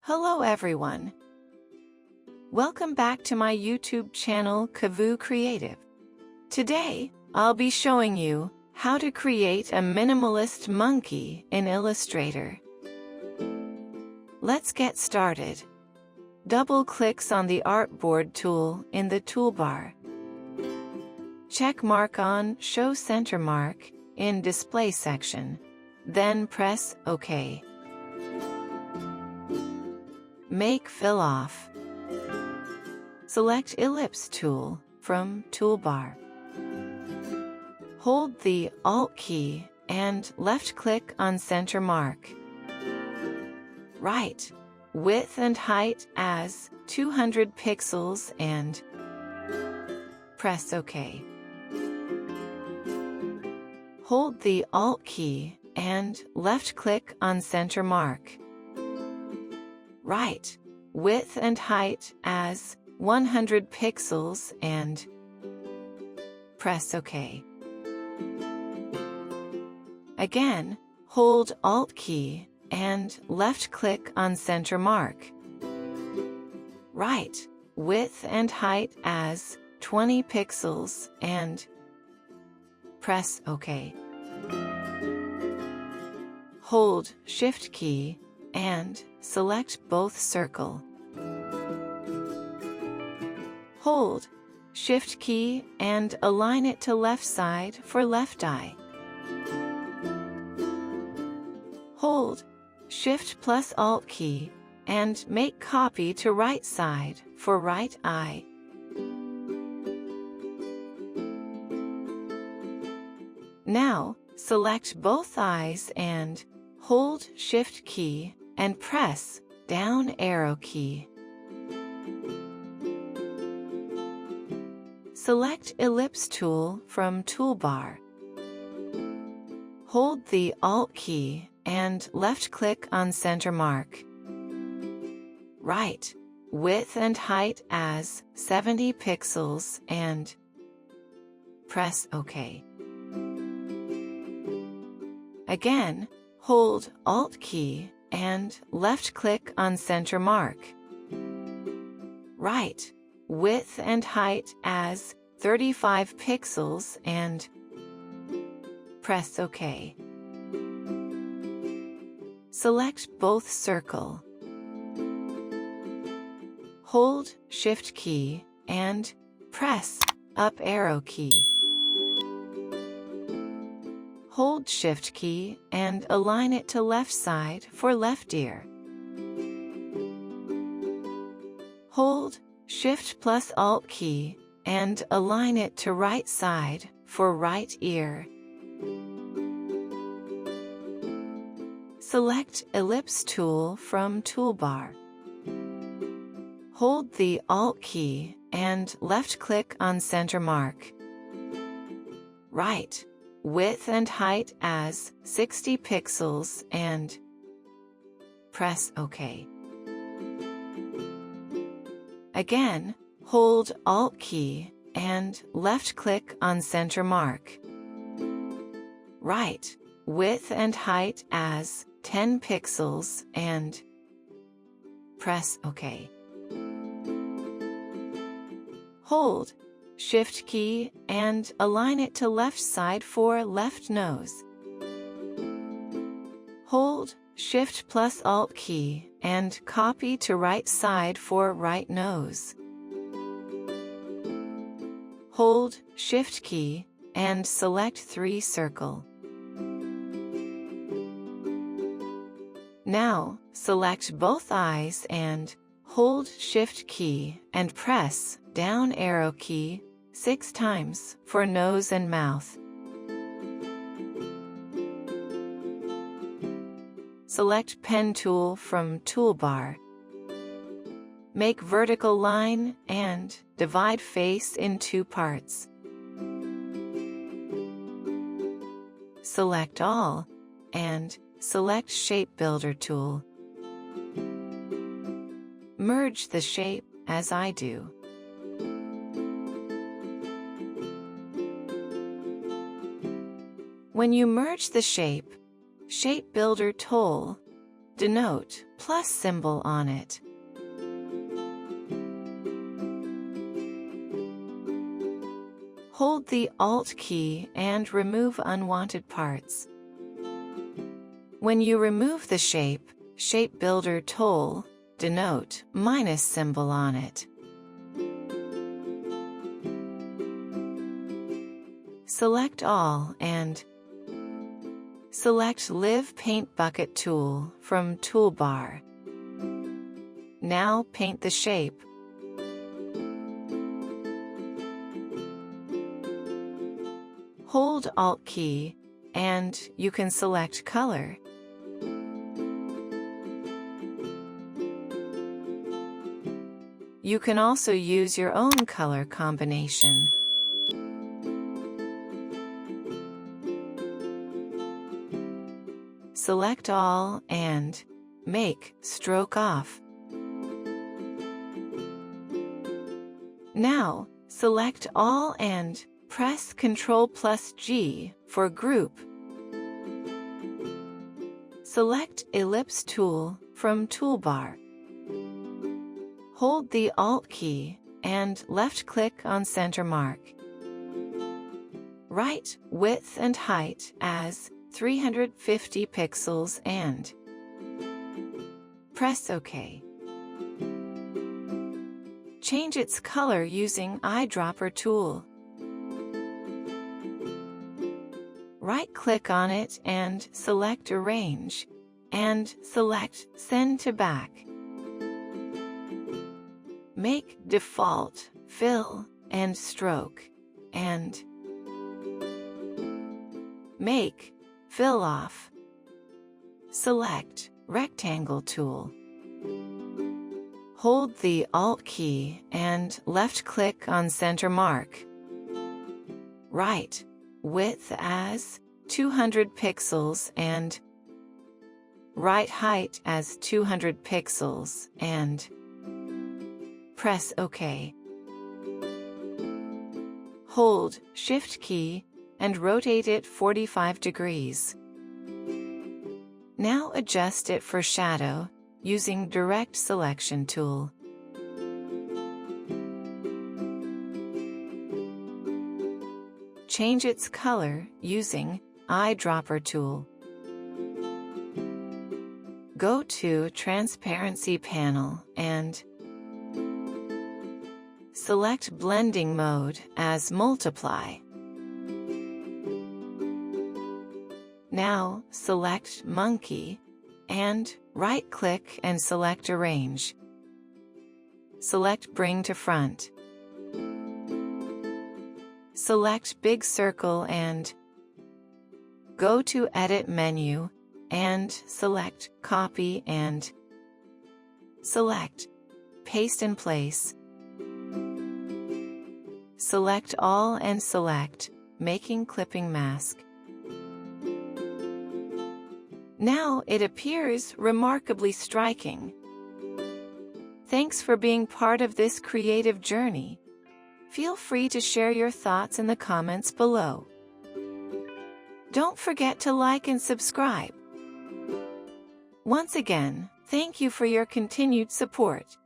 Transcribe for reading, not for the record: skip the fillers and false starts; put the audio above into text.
Hello everyone. Welcome back to my YouTube channel Kavu Creative. Today, I'll be showing you how to create a minimalist monkey in Illustrator. Let's get started. Double-clicks on the Artboard tool in the toolbar. Check mark on Show Center Mark in Display section. Then press OK. Make fill off. Select Ellipse tool from toolbar. Hold the Alt key and left-click on center mark. Write width and height as 200 pixels and press OK. Hold the Alt key and left-click on center mark. Write width and height as 100 pixels and press OK. Again, hold Alt key and left-click on center mark. Write width and height as 20 pixels and press OK. Hold Shift key and select both circle. Hold Shift key and align it to left side for left eye. Hold Shift plus Alt key and make copy to right side for right eye. Now, select both eyes and hold Shift key and press down arrow key. Select Ellipse tool from toolbar. Hold the Alt key and left-click on center mark. Write width and height as 70 pixels and press OK. Again, hold Alt key and left-click on center mark. Write width and height as 35 pixels and press OK. Select both circle. Hold Shift key and press up arrow key. Hold Shift key and align it to left side for left ear. Hold Shift plus Alt key and align it to right side for right ear. Select Ellipse tool from toolbar. Hold the Alt key and left-click on center mark. Write width and height as 60 pixels and press OK. Again, hold Alt key and left-click on center mark. Write width and height as 10 pixels and press OK. Hold Shift key and align it to left side for left nose. Hold Shift plus Alt key and copy to right side for right nose. Hold Shift key and select 3 circle. Now, select both eyes and hold Shift key and press down arrow key 6 times for nose and mouth. Select Pen tool from toolbar. Make vertical line and divide face in 2 parts. Select all and select Shape Builder tool. Merge the shape as I do. When you merge the shape, Shape Builder tool denote plus symbol on it. Hold the Alt key and remove unwanted parts. When you remove the shape, Shape Builder tool, denote minus symbol on it. Select all and select Live Paint Bucket tool from Toolbar. Now paint the shape. Hold Alt key, and you can select color. You can also use your own color combination. Select all and make stroke off. Now, select all and press Ctrl+G for group. Select Ellipse tool from Toolbar. Hold the Alt key and left-click on center mark. Write width and height as 350 pixels and press OK. Change its color using Eyedropper tool. Right-click on it and select Arrange, and select Send to Back. Make Default Fill and Stroke, and make Fill Off. Select Rectangle tool. Hold the Alt key and left-click on center mark. Write width as 200 pixels and write height as 200 pixels and press OK. Hold Shift key and rotate it 45 degrees. Now adjust it for shadow using Direct Selection tool. Change its color using Eyedropper tool. Go to Transparency panel and select Blending mode as Multiply. Now select Monkey and right-click and select Arrange. Select Bring to Front. Select Big Circle and go to Edit menu and select Copy and select Paste in Place. Select all and select Making Clipping Mask. Now it appears remarkably striking. Thanks for being part of this creative journey. Feel free to share your thoughts in the comments below. Don't forget to like and subscribe. Once again, thank you for your continued support.